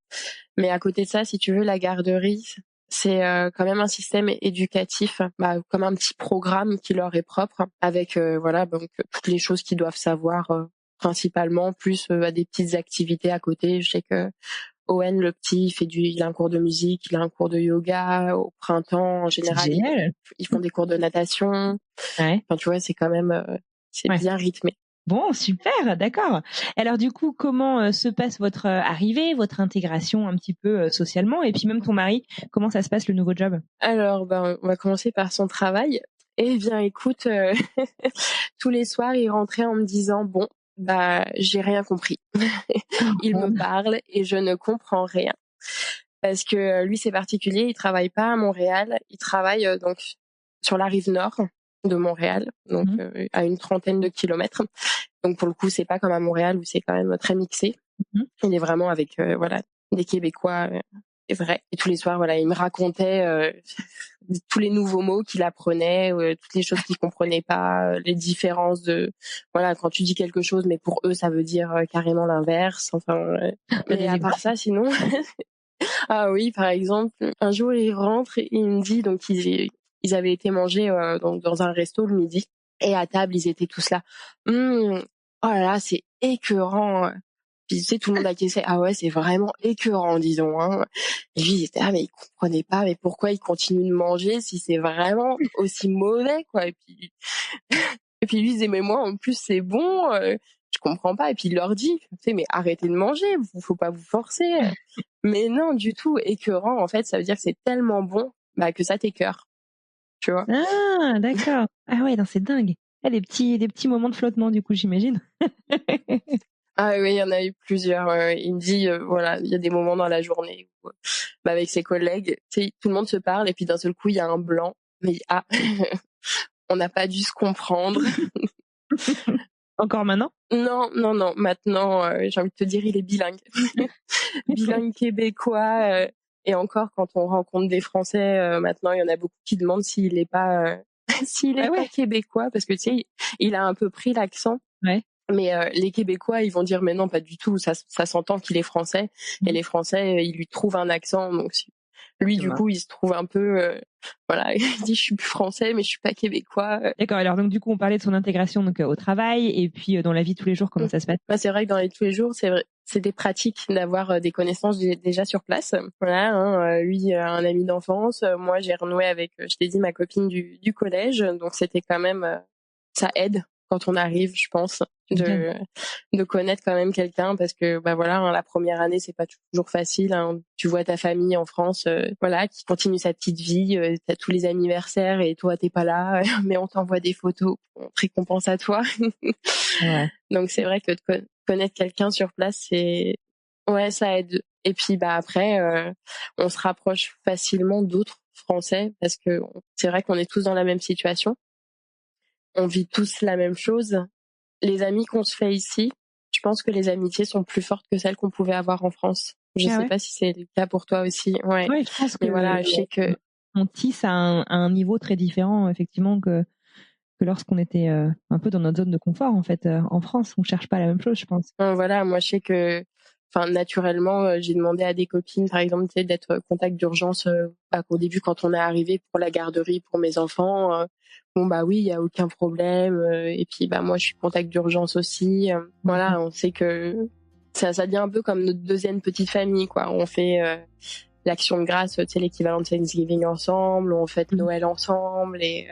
Mais à côté de ça, si tu veux, la garderie, c'est quand même un système éducatif, comme un petit programme qui leur est propre, avec donc toutes les choses qu'ils doivent savoir principalement, plus des petites activités à côté. Je sais que Owen, le petit, il a un cours de musique, il a un cours de yoga. Au printemps, en général, ils font des cours de natation. Ouais. Enfin, tu vois, c'est quand même bien rythmé. Bon, super, d'accord. Alors du coup, comment se passe votre arrivée, votre intégration un petit peu socialement, et puis même ton mari, comment ça se passe le nouveau job? Alors, on va commencer par son travail. Eh bien, écoute, tous les soirs, il rentrait en me disant, bon, bah, j'ai rien compris. Il me parle et je ne comprends rien. Parce que lui, c'est particulier, il travaille pas à Montréal, il travaille donc sur la rive nord de Montréal, donc à une trentaine de kilomètres. Donc pour le coup, c'est pas comme à Montréal où c'est quand même très mixé. Il est vraiment avec voilà des Québécois. C'est vrai. Et tous les soirs, voilà, il me racontait tous les nouveaux mots qu'il apprenait, toutes les choses qu'il comprenait pas, les différences de, voilà, quand tu dis quelque chose, mais pour eux, ça veut dire carrément l'inverse. Enfin, mais à part ça, sinon, ah oui, par exemple, un jour, il rentre et il me dit, donc ils avaient été manger dans un resto le midi, et à table, ils étaient tous là. Oh là là, c'est écœurant. Puis tu sais, tout le monde acquiesçait. Ah ouais, c'est vraiment écœurant, disons. Hein. Et lui, il était mais il comprenait pas, mais pourquoi il continue de manger si c'est vraiment aussi mauvais, quoi. Et puis lui il disait, mais moi en plus c'est bon, je comprends pas. Et puis il leur dit, tu sais, mais arrêtez de manger, faut pas vous forcer. Mais non, du tout, écœurant. En fait, ça veut dire que c'est tellement bon, bah que ça t'écœure, tu vois. Ah, d'accord. Ah ouais, non, c'est dingue. Ah, des petits moments de flottement, du coup, j'imagine. Ah oui, il y en a eu plusieurs. Il me dit, voilà, il y a des moments dans la journée où, bah, avec ses collègues, tu sais, tout le monde se parle et puis d'un seul coup, il y a un blanc. Mais on n'a pas dû se comprendre. Encore maintenant? Non. Maintenant, j'ai envie de te dire, il est bilingue. Bilingue québécois. Et encore, quand on rencontre des Français, maintenant, il y en a beaucoup qui demandent s'il est pas, s'il est pas québécois, parce que tu sais, il a un peu pris l'accent. Ouais. Mais les Québécois, ils vont dire mais non, pas du tout. Ça s'entend qu'il est français. Et les Français, ils lui trouvent un accent. Donc lui, du coup, il se trouve un peu, voilà, il dit je suis plus français, mais je suis pas québécois. D'accord. Alors donc du coup, on parlait de son intégration donc au travail et puis dans la vie de tous les jours, comment ça se passe? Bah, c'est vrai que dans la vie de tous les jours, c'est des pratiques d'avoir des connaissances déjà sur place. Voilà, hein, lui un ami d'enfance, moi j'ai renoué avec, je t'ai dit, ma copine du collège. Donc c'était quand même, ça aide quand on arrive, je pense, de connaître quand même quelqu'un, parce que bah voilà, hein, la première année c'est pas toujours facile. Hein. Tu vois ta famille en France, voilà, qui continue sa petite vie, t'as tous les anniversaires et toi t'es pas là, mais on t'envoie des photos, on te récompense à toi. Ouais. Donc c'est vrai que de connaître quelqu'un sur place, ouais, ça aide. Et puis bah après, on se rapproche facilement d'autres Français, parce que c'est vrai qu'on est tous dans la même situation. On vit tous la même chose. Les amis qu'on se fait ici, je pense que les amitiés sont plus fortes que celles qu'on pouvait avoir en France. Je sais pas si c'est le cas pour toi aussi. Ouais. Ouais, je pense que voilà, je sais que on tisse à un niveau très différent effectivement que lorsqu'on était un peu dans notre zone de confort en fait en France. On cherche pas la même chose, je pense. Voilà, moi je sais que, enfin naturellement, j'ai demandé à des copines, par exemple, d'être contact d'urgence au début quand on est arrivé pour la garderie pour mes enfants. Bon bah oui, il y a aucun problème. Et puis bah moi je suis contact d'urgence aussi. Voilà, on sait que ça devient un peu comme notre deuxième petite famille, quoi. On fait l'action de grâce, tu sais, l'équivalent de Thanksgiving ensemble, on fête Noël ensemble et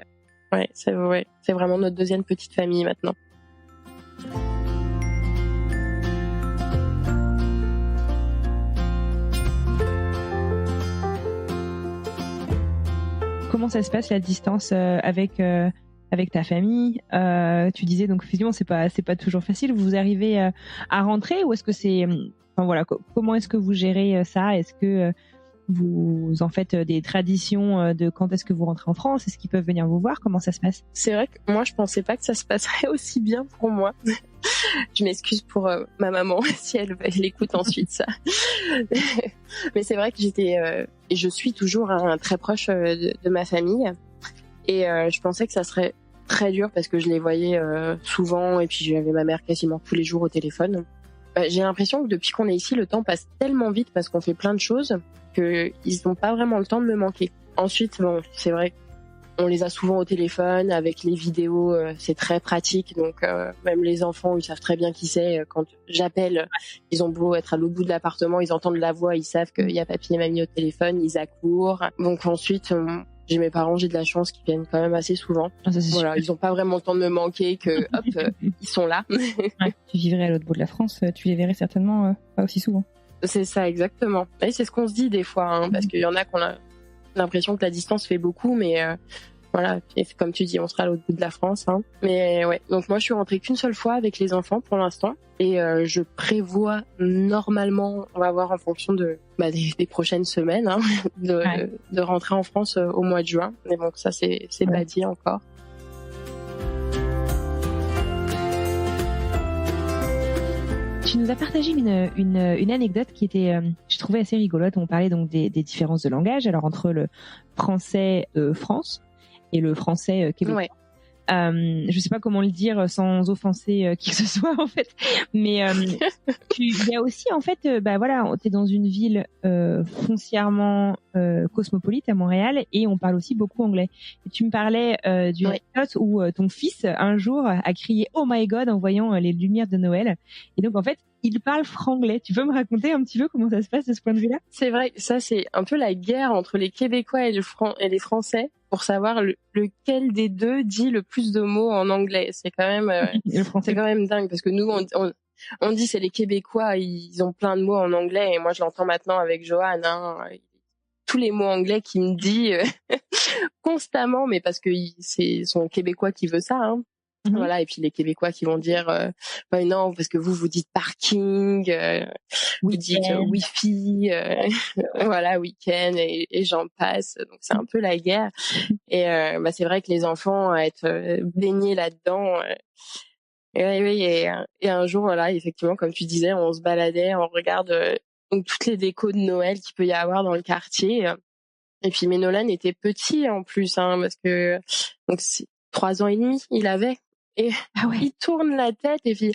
ouais, c'est vraiment notre deuxième petite famille maintenant. Comment ça se passe la distance avec ta famille? Tu disais donc effectivement c'est pas toujours facile. Vous arrivez à rentrer ou est-ce que c'est, enfin voilà, comment est-ce que vous gérez ça? Est-ce que vous en faites des traditions de quand est-ce que vous rentrez en France? Est-ce qu'ils peuvent venir vous voir? Comment ça se passe? C'est vrai que moi, je pensais pas que ça se passerait aussi bien pour moi. Je m'excuse pour ma maman si elle écoute ensuite ça. Mais c'est vrai que et je suis toujours très proche de ma famille. Et je pensais que ça serait très dur parce que je les voyais souvent et puis j'avais ma mère quasiment tous les jours au téléphone. J'ai l'impression que depuis qu'on est ici, le temps passe tellement vite parce qu'on fait plein de choses qu'ils n'ont pas vraiment le temps de me manquer. Ensuite, bon, c'est vrai qu'on les a souvent au téléphone, avec les vidéos, c'est très pratique. Donc même les enfants, ils savent très bien qui c'est. Quand j'appelle, ils ont beau être à l'autre bout de l'appartement, ils entendent la voix, ils savent qu'il y a papy et mamie au téléphone, ils accourent. Donc ensuite, j'ai mes parents, j'ai de la chance qu'ils viennent quand même assez souvent. Voilà, ils n'ont pas vraiment le temps de me manquer, que hop, ils sont là. Ouais, tu vivrais à l'autre bout de la France, tu les verrais certainement pas aussi souvent. C'est ça, exactement. Et c'est ce qu'on se dit des fois, hein, parce qu'il y en a qu'on a l'impression que la distance fait beaucoup, mais voilà, et comme tu dis, on sera à l'autre bout de la France, hein. Mais ouais, donc moi je suis rentrée qu'une seule fois avec les enfants pour l'instant, et je prévois normalement, on va voir en fonction des prochaines semaines, hein, de rentrer en France au mois de juin. Mais bon, ça c'est pas dit encore. Tu nous as partagé une anecdote qui était, je trouvais assez rigolote. On parlait donc des différences de langage, alors entre le français France et le français québécois. Ouais. Je sais pas comment le dire sans offenser qui que ce soit en fait, mais il y a aussi en fait, voilà, t'es dans une ville foncièrement cosmopolite à Montréal et on parle aussi beaucoup anglais. Et tu me parlais d'une anecdote où ton fils un jour a crié "Oh my God" en voyant les lumières de Noël. Et donc en fait, il parle franglais. Tu peux me raconter un petit peu comment ça se passe de ce point de vue-là? C'est vrai, ça c'est un peu la guerre entre les Québécois et les Français pour savoir lequel des deux dit le plus de mots en anglais. C'est quand même, c'est quand même dingue parce que nous on dit c'est les Québécois, ils ont plein de mots en anglais et moi je l'entends maintenant avec Johan, hein, tous les mots anglais qu'il me dit constamment, mais parce que c'est son Québécois qui veut ça, hein. Voilà, et puis les Québécois qui vont dire non parce que vous dites parking, vous dites wifi, voilà, week-end et j'en passe. Donc c'est un peu la guerre. Et c'est vrai que les enfants à être baignés là-dedans. Et un jour, voilà, effectivement, comme tu disais, on se baladait, on regarde donc toutes les décos de Noël qu'il peut y avoir dans le quartier. Et puis mais Nolan était petit en plus, hein, parce que donc c'est 3 ans et demi il avait. Et il tourne la tête et puis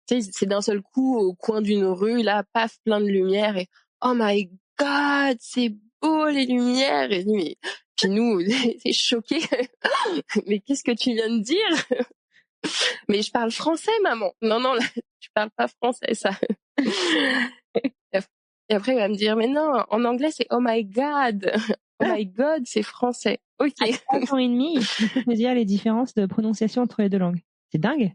c'est d'un seul coup au coin d'une rue, là, paf, plein de lumière et oh my God, c'est beau les lumières. Et puis nous, c'est choqués. Mais qu'est-ce que tu viens de dire? Mais je parle français, maman. Non, là, tu parles pas français, ça. Et après, il va me dire, mais non, en anglais, c'est oh my God. Oh my God, c'est français. Ok. À 3 ans et demi, il faut te dire les différences de prononciation entre les deux langues. C'est dingue.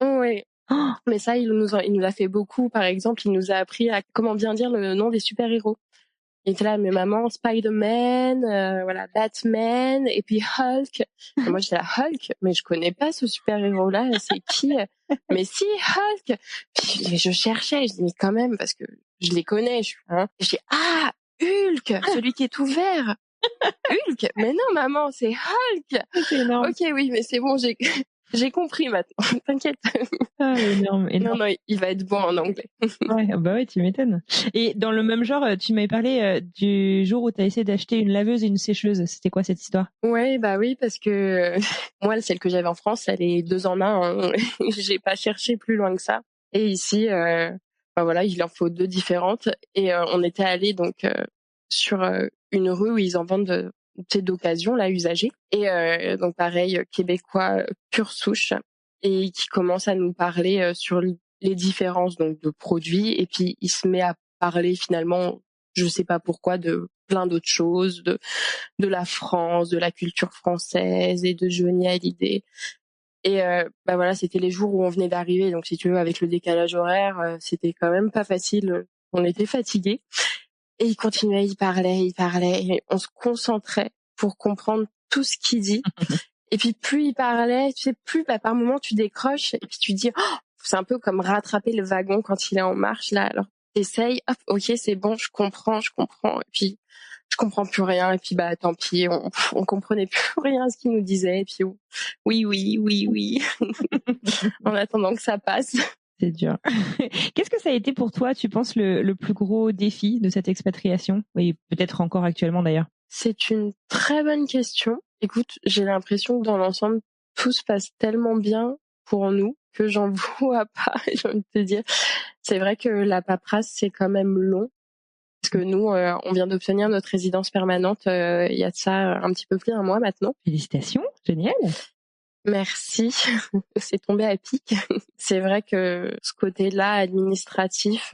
Oui. Oh, mais ça, il nous a fait beaucoup. Par exemple, il nous a appris à comment bien dire le nom des super-héros. Il était là, mais maman, Spider-Man, voilà, Batman, et puis Hulk. Et moi, j'étais là, Hulk, mais je connais pas ce super-héros-là, c'est qui? Mais si, Hulk! Puis je cherchais, je dis, mais quand même, parce que je les connais, hein. Et je dis, ah, Hulk, celui qui est tout vert. Hulk? Mais non, maman, c'est Hulk! C'est énorme. Ok, oui, mais c'est bon, j'ai compris maintenant. T'inquiète. Ah, énorme. Non, il va être bon en anglais. Ouais, tu m'étonnes. Et dans le même genre, tu m'avais parlé du jour où tu as essayé d'acheter une laveuse et une sécheuse. C'était quoi cette histoire? Ouais, oui, parce que moi, celle que j'avais en France, elle est 2 en 1. Hein. J'ai pas cherché plus loin que ça. Et ici, voilà, il en faut 2 différentes. Et on était allé donc sur une rue où ils en vendent d'occasion, là, usagées. Et donc pareil, québécois pure souche, et qui commence à nous parler sur les différences donc de produits. Et puis il se met à parler finalement, je sais pas pourquoi, de plein d'autres choses, de la France, de la culture française et de Johnny Hallyday. Et voilà, c'était les jours où on venait d'arriver, donc si tu veux, avec le décalage horaire, c'était quand même pas facile. On était fatigués. Et il continuait, il parlait, et on se concentrait pour comprendre tout ce qu'il dit. Et puis plus il parlait, tu sais, plus par moment tu décroches et puis tu dis, oh, c'est un peu comme rattraper le wagon quand il est en marche là. Alors t'essayes, hop, ok, c'est bon, je comprends. Et puis je comprends plus rien. Et puis tant pis, on comprenait plus rien à ce qu'il nous disait. Et puis oui. En attendant que ça passe. C'est dur. Qu'est-ce que ça a été pour toi, tu penses, le plus gros défi de cette expatriation? Et peut-être encore actuellement d'ailleurs. C'est une très bonne question. Écoute, j'ai l'impression que dans l'ensemble, tout se passe tellement bien pour nous que j'en vois pas, j'ai envie de te dire. C'est vrai que la paperasse, c'est quand même long. Parce que nous, on vient d'obtenir notre résidence permanente il y a de ça un petit peu plus d'1 mois maintenant. Félicitations, génial. Merci, c'est tombé à pic. C'est vrai que ce côté-là administratif,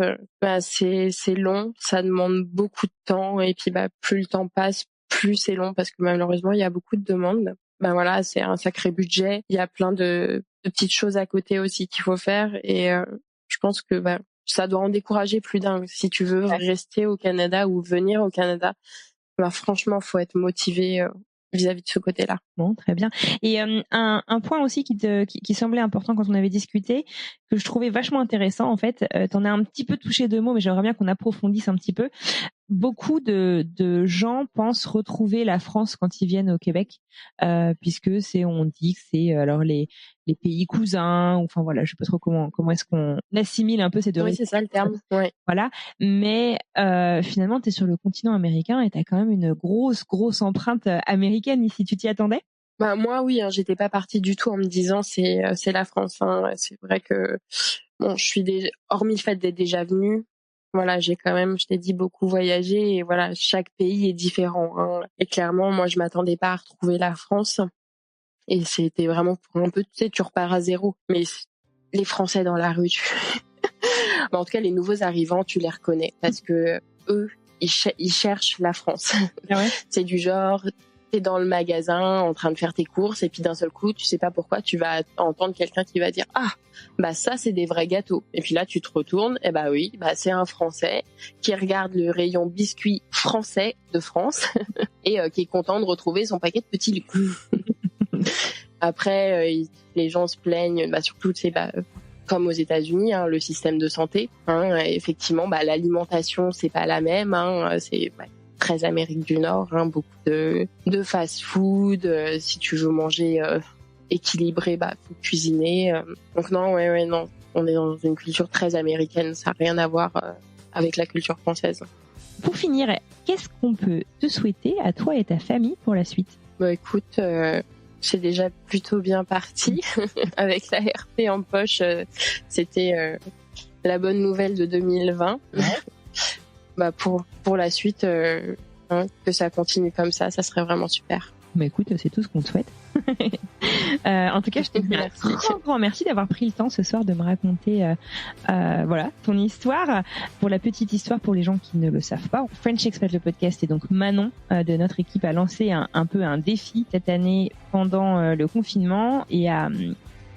c'est long, ça demande beaucoup de temps et puis plus le temps passe, plus c'est long parce que malheureusement il y a beaucoup de demandes. Voilà, c'est un sacré budget. Il y a plein de petites choses à côté aussi qu'il faut faire et je pense que ça doit en décourager plus d'un. Si tu veux rester au Canada ou venir au Canada, franchement, faut être motivé vis-à-vis de ce côté-là. Bon, très bien. Et un point aussi qui semblait important quand on avait discuté, que je trouvais vachement intéressant en fait, t'en as un petit peu touché 2 mots, mais j'aimerais bien qu'on approfondisse un petit peu. Beaucoup de gens pensent retrouver la France quand ils viennent au Québec, puisque on dit que c'est alors les pays cousins, enfin voilà, je sais pas trop comment est-ce qu'on assimile un peu ces deux. Oui, c'est ça le terme. Ouais. Voilà, mais finalement t'es sur le continent américain et t'as quand même une grosse empreinte américaine ici. Tu t'y attendais? Bah moi oui, hein, j'étais pas partie du tout en me disant c'est la France. Hein. C'est vrai que bon, je suis hormis le fait d'être déjà venue. Voilà, j'ai quand même, je t'ai dit, beaucoup voyagé et voilà, chaque pays est différent. Hein. Et clairement, moi, je m'attendais pas à retrouver la France. Et c'était vraiment pour un peu, tu sais, tu repars à zéro. Mais les Français dans la rue, bah, en tout cas, les nouveaux arrivants, tu les reconnais parce que eux, ils cherchent la France. Ah ouais. C'est du genre, t'es dans le magasin en train de faire tes courses et puis d'un seul coup, tu sais pas pourquoi, tu vas entendre quelqu'un qui va dire « Ah, bah ça, c'est des vrais gâteaux. » Et puis là, tu te retournes, et bah oui, bah c'est un Français qui regarde le rayon biscuits français de France et qui est content de retrouver son paquet de petits Luc. Après, les gens se plaignent, bah surtout, tu sais, bah comme aux États-Unis, hein, le système de santé. Hein, effectivement, bah l'alimentation, c'est pas la même. Hein, c'est très Amérique du Nord, hein, beaucoup de fast-food. Si tu veux manger équilibré, bah faut cuisiner. Donc non, non, on est dans une culture très américaine. Ça n'a rien à voir avec la culture française. Pour finir, qu'est-ce qu'on peut te souhaiter à toi et ta famille pour la suite? Bah écoute, c'est déjà plutôt bien parti avec la RP en poche. C'était la bonne nouvelle de 2020. Ouais. Bah pour la suite, que ça continue comme ça serait vraiment super. Bah écoute, c'est tout ce qu'on te souhaite. En tout cas, je te dis un grand merci d'avoir pris le temps ce soir de me raconter voilà, ton histoire. Pour la petite histoire, pour les gens qui ne le savent pas, French Expat le podcast, et donc Manon de notre équipe a lancé un peu un défi cette année pendant le confinement et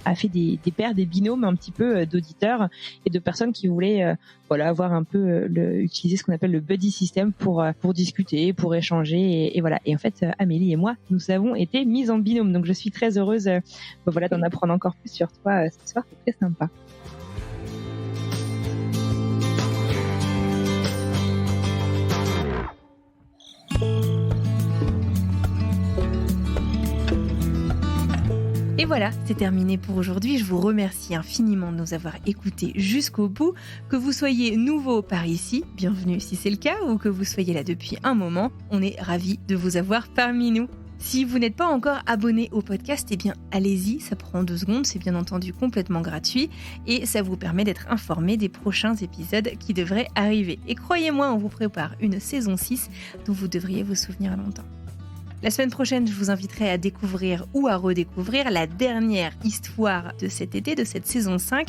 a fait des paires, des binômes un petit peu d'auditeurs et de personnes qui voulaient voilà, avoir un peu utiliser ce qu'on appelle le buddy system pour discuter, pour échanger et voilà. Et en fait, Amélie et moi, nous avons été mises en binôme. Donc je suis très heureuse voilà, d'en apprendre encore plus sur toi ce soir. C'est très sympa. Et voilà, c'est terminé pour aujourd'hui. Je vous remercie infiniment de nous avoir écoutés jusqu'au bout. Que vous soyez nouveau par ici, bienvenue si c'est le cas, ou que vous soyez là depuis un moment, on est ravis de vous avoir parmi nous. Si vous n'êtes pas encore abonné au podcast, eh bien allez-y, ça prend 2 secondes, c'est bien entendu complètement gratuit et ça vous permet d'être informé des prochains épisodes qui devraient arriver. Et croyez-moi, on vous prépare une saison 6 dont vous devriez vous souvenir longtemps. La semaine prochaine, je vous inviterai à découvrir ou à redécouvrir la dernière histoire de cet été, de cette saison 5,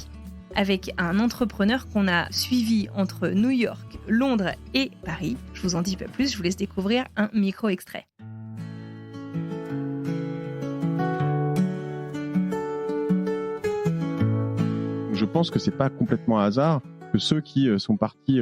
avec un entrepreneur qu'on a suivi entre New York, Londres et Paris. Je vous en dis pas plus, je vous laisse découvrir un micro-extrait. Je pense que c'est pas complètement un hasard que ceux qui sont partis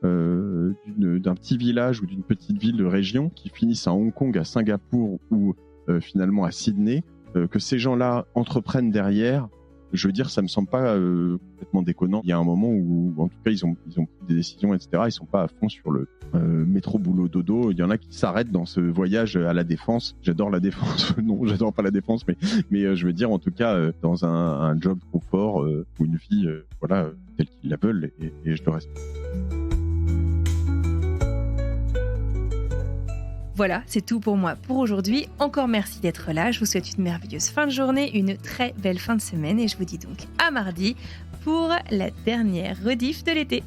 d'un petit village ou d'une petite ville de région qui finissent à Hong Kong, à Singapour ou finalement à Sydney, que ces gens-là entreprennent derrière, je veux dire, ça me semble pas complètement déconnant. Il y a un moment où, en tout cas, ils ont pris des décisions, etc. Ils sont pas à fond sur le métro boulot dodo. Il y en a qui s'arrêtent dans ce voyage à la Défense. J'adore la Défense. Non, j'adore pas la Défense, mais je veux dire, en tout cas, dans un job confort ou une vie, voilà, telle qu'ils la veulent, et je le respecte. Voilà, c'est tout pour moi pour aujourd'hui. Encore merci d'être là. Je vous souhaite une merveilleuse fin de journée, une très belle fin de semaine et je vous dis donc à mardi pour la dernière rediff de l'été.